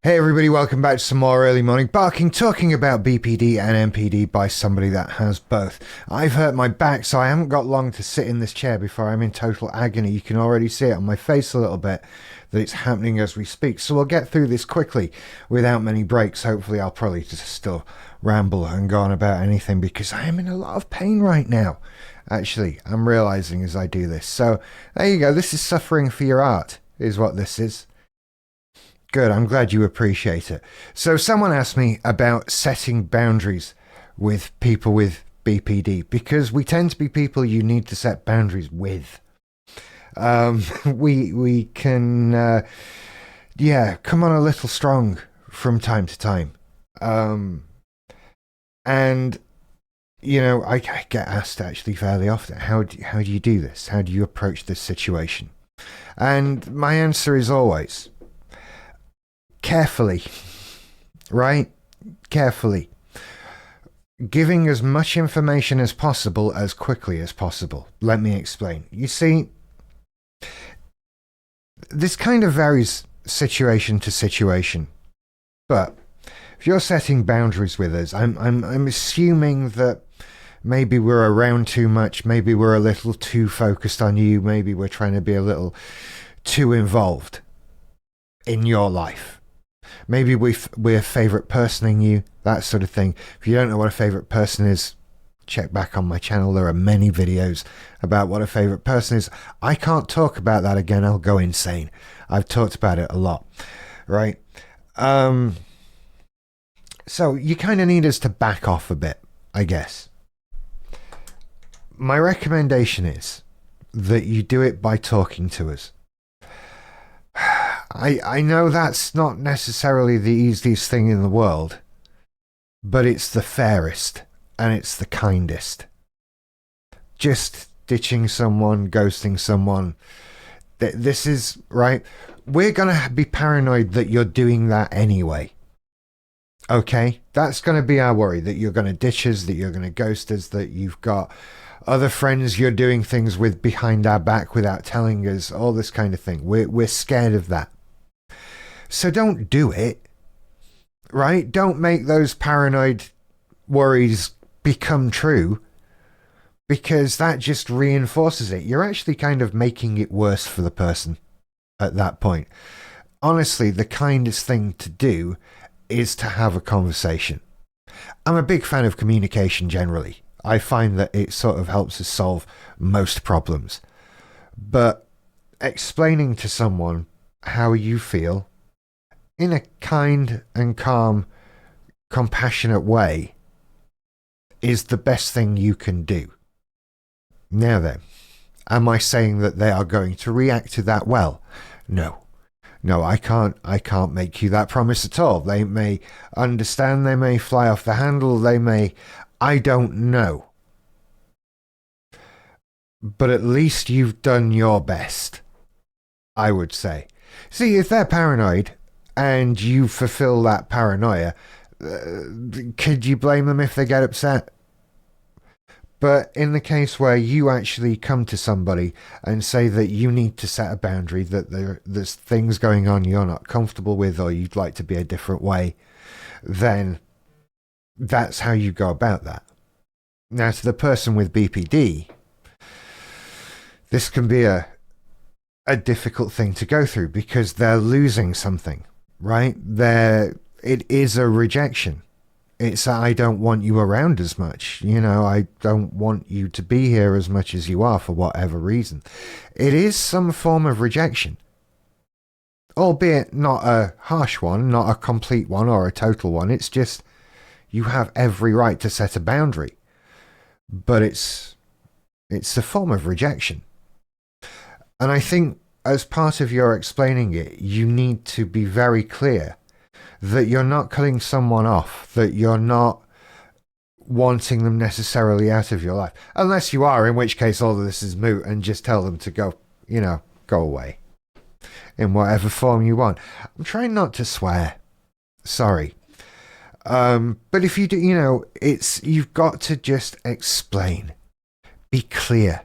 Hey everybody, welcome back to some more early morning barking, talking about BPD and MPD by somebody that has both. I've hurt my back, so I haven't got long to sit in this chair before I'm in total agony. You can already see it on my face a little bit that it's happening as we speak. So we'll get through this quickly without many breaks. Hopefully I'll probably just still ramble and go on about anything because I am in a lot of pain right now. Actually, I'm realizing as I do this. So there you go. This is suffering for your art, is what this is. Good, I'm glad you appreciate it. So someone asked me about setting boundaries with people with BPD, because we tend to be people you need to set boundaries with. We can, come on a little strong from time to time. And, you know, I get asked actually fairly often, how do you do this? How do you approach this situation? And my answer is always, carefully, right? Carefully. Giving as much information as possible as quickly as possible. Let me explain. You see, this kind of varies situation to situation. But if you're setting boundaries with us, I'm assuming that maybe we're around too much, maybe we're a little too focused on you, maybe we're trying to be a little too involved in your life. Maybe we're favourite personing you, that sort of thing. If you don't know what a favourite person is, check back on my channel. There are many videos about what a favourite person is. I can't talk about that again. I'll go insane. I've talked about it a lot, right? So you kind of need us to back off a bit, I guess. My recommendation is that you do it by talking to us. I know that's not necessarily the easiest thing in the world, but it's the fairest and it's the kindest. Just ditching someone, ghosting someone, this is, right? We're going to be paranoid that you're doing that anyway. Okay? That's going to be our worry, that you're going to ditch us, that you're going to ghost us, that you've got other friends you're doing things with behind our back without telling us, all this kind of thing. We're scared of that. So don't do it, right? Don't make those paranoid worries become true, because that just reinforces it. You're actually kind of making it worse for the person at that point. Honestly, the kindest thing to do is to have a conversation. I'm a big fan of communication generally. I find that it sort of helps us solve most problems. But explaining to someone how you feel in a kind and calm, compassionate way is the best thing you can do. Now then, am I saying that they are going to react to that well? No, I can't make you that promise at all. They may understand, they may fly off the handle, they may, I don't know. But at least you've done your best, I would say. See, if they're paranoid and you fulfill that paranoia, could you blame them if they get upset? But in the case where you actually come to somebody and say that you need to set a boundary, that there's things going on you're not comfortable with or you'd like to be a different way, then that's how you go about that. Now, to the person with BPD, this can be a difficult thing to go through because they're losing something, right? It is a rejection. It's I don't want you around as much. You know, I don't want you to be here as much as you are for whatever reason. It is some form of rejection. Albeit not a harsh one, not a complete one or a total one. It's just you have every right to set a boundary. But it's a form of rejection. And I think as part of your explaining it, you need to be very clear that you're not cutting someone off, that you're not wanting them necessarily out of your life. Unless you are, in which case all of this is moot and just tell them to go, go away in whatever form you want. I'm trying not to swear. Sorry. But if you do, you've got to just explain. Be clear.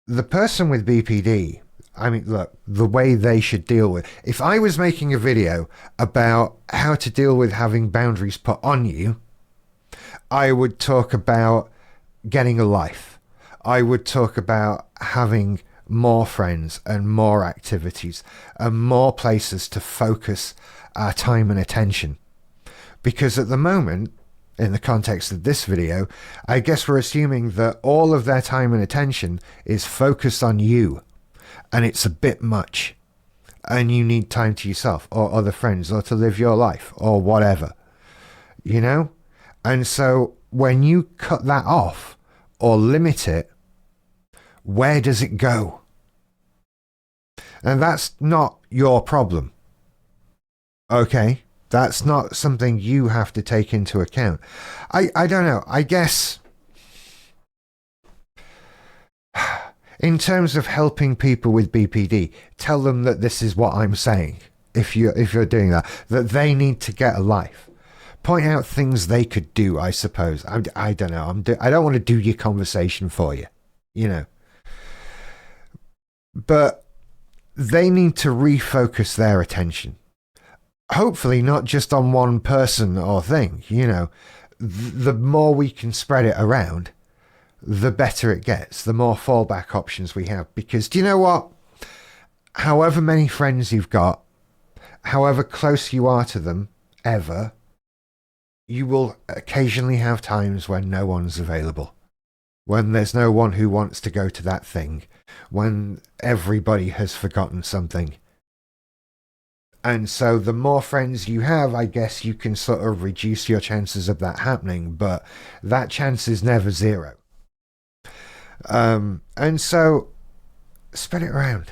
the person with BPD, I mean, look, the way they should deal with, if I was making a video about how to deal with having boundaries put on you, I would talk about getting a life. I would talk about having more friends and more activities and more places to focus our time and attention. Because at the moment, in the context of this video, I guess we're assuming that all of their time and attention is focused on you, and it's a bit much, and you need time to yourself or other friends or to live your life or whatever, you know? And so when you cut that off or limit it, where does it go? And that's not your problem. Okay? That's not something you have to take into account. I don't know. I guess in terms of helping people with BPD, tell them that this is what I'm saying. If you're doing that they need to get a life. Point out things they could do, I suppose. I don't know. I don't want to do your conversation for you, you know. But they need to refocus their attention. Hopefully not just on one person or thing, you know. The more we can spread it around, the better it gets, the more fallback options we have. Because do you know what? However many friends you've got, however close you are to them, ever, you will occasionally have times when no one's available. When there's no one who wants to go to that thing. When everybody has forgotten something. And so the more friends you have, I guess you can sort of reduce your chances of that happening, but that chance is never zero. And so spread it around.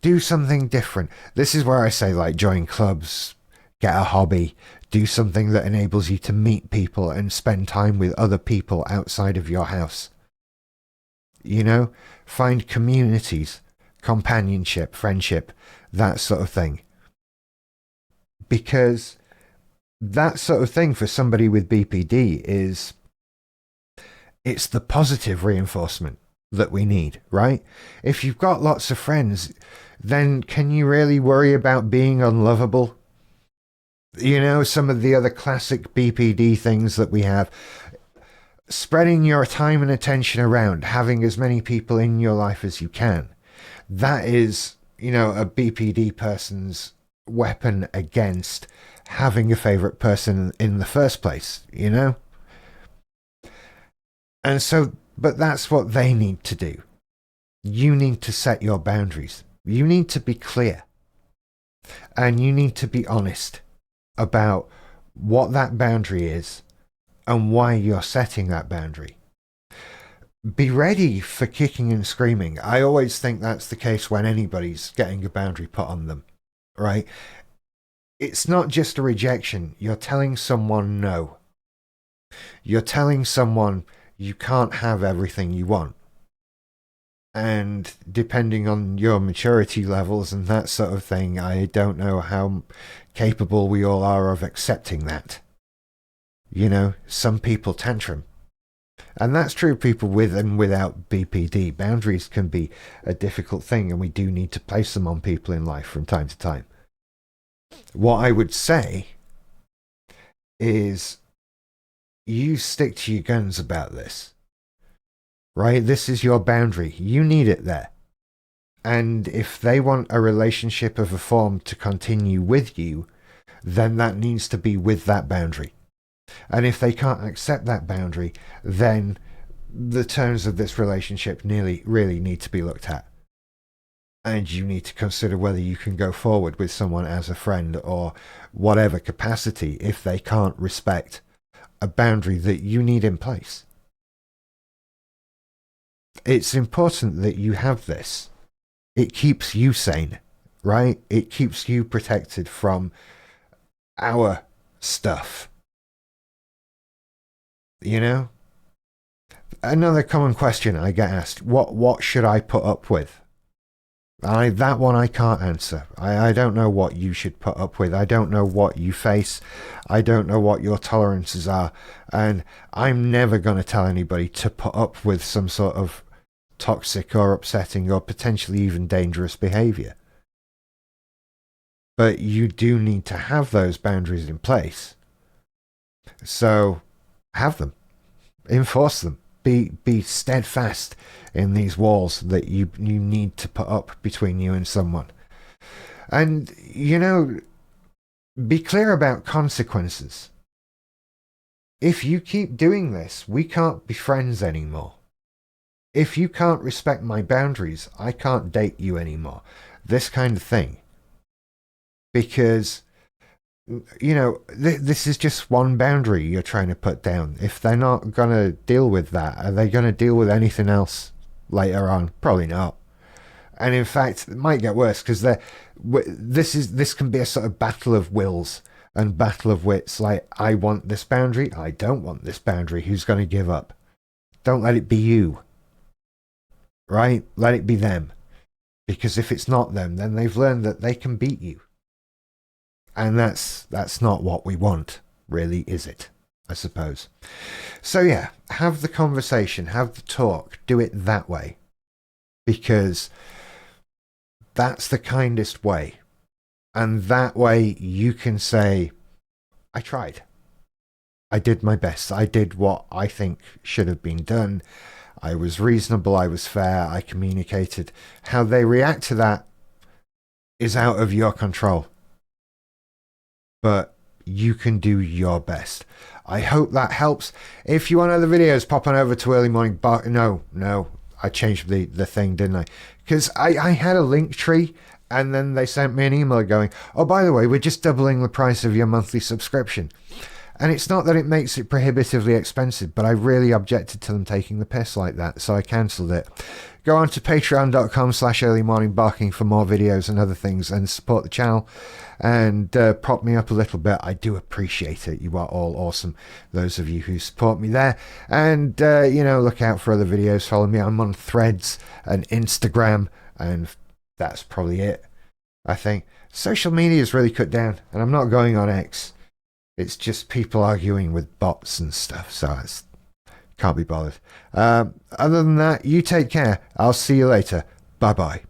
Do something different. This is where I say, like, join clubs, get a hobby, do something that enables you to meet people and spend time with other people outside of your house. You know, find communities, companionship, friendship, that sort of thing. Because that sort of thing for somebody with BPD is, it's the positive reinforcement that we need, right? If you've got lots of friends, then can you really worry about being unlovable? You know, some of the other classic BPD things that we have. Spreading your time and attention around, having as many people in your life as you can. That is, you know, a BPD person's weapon against having a favorite person in the first place, you know? And so, but that's what they need to do. You need to set your boundaries. You need to be clear. And you need to be honest about what that boundary is and why you're setting that boundary. Be ready for kicking and screaming. I always think that's the case when anybody's getting a boundary put on them, right? It's not just a rejection. You're telling someone no. You're telling someone you can't have everything you want. And depending on your maturity levels and that sort of thing, I don't know how capable we all are of accepting that. You know, some people tantrum. And that's true of people with and without BPD. Boundaries can be a difficult thing, and we do need to place them on people in life from time to time. What I would say is you stick to your guns about this. Right? This is your boundary. You need it there. And if they want a relationship of a form to continue with you, then that needs to be with that boundary. And if they can't accept that boundary, then the terms of this relationship really need to be looked at. And you need to consider whether you can go forward with someone as a friend or whatever capacity if they can't respect a boundary that you need in place. It's important that you have this. It keeps you sane, right? It keeps you protected from our stuff. You know? Another common question I get asked, what should I put up with? That one I can't answer. I don't know what you should put up with. I don't know what you face. I don't know what your tolerances are. And I'm never going to tell anybody to put up with some sort of toxic or upsetting or potentially even dangerous behavior. But you do need to have those boundaries in place. So have them, enforce them, be steadfast in these walls that you need to put up between you and someone. And, be clear about consequences. If you keep doing this, we can't be friends anymore. If you can't respect my boundaries, I can't date you anymore. This kind of thing. Because, this is just one boundary you're trying to put down. If they're not going to deal with that, are they going to deal with anything else later on? Probably not. And in fact, it might get worse, because this can be a sort of battle of wills and battle of wits. Like, I want this boundary, I don't want this boundary. Who's going to give up? Don't let it be you. Right? Let it be them. Because if it's not them, then they've learned that they can beat you. And that's not what we want, really, is it? I suppose. So yeah, have the conversation, have the talk, do it that way. Because that's the kindest way. And that way you can say, I tried. I did my best. I did what I think should have been done. I was reasonable. I was fair. I communicated. How they react to that is out of your control. But you can do your best. I hope that helps. If you want other videos, pop on over to Early Morning Bark. No, I changed the thing, didn't I? Because I had a link tree, and then they sent me an email going, oh, by the way, we're just doubling the price of your monthly subscription. And it's not that it makes it prohibitively expensive, but I really objected to them taking the piss like that, so I cancelled it. Go on to patreon.com/earlymorningbarking for more videos and other things, and support the channel, and prop me up a little bit. I do appreciate it. You are all awesome, those of you who support me there. And, look out for other videos. Follow me. I'm on Threads and Instagram, and that's probably it, I think. Social media is really cut down, and I'm not going on X. It's just people arguing with bots and stuff, so I can't be bothered. Other than that, you take care. I'll see you later. Bye-bye.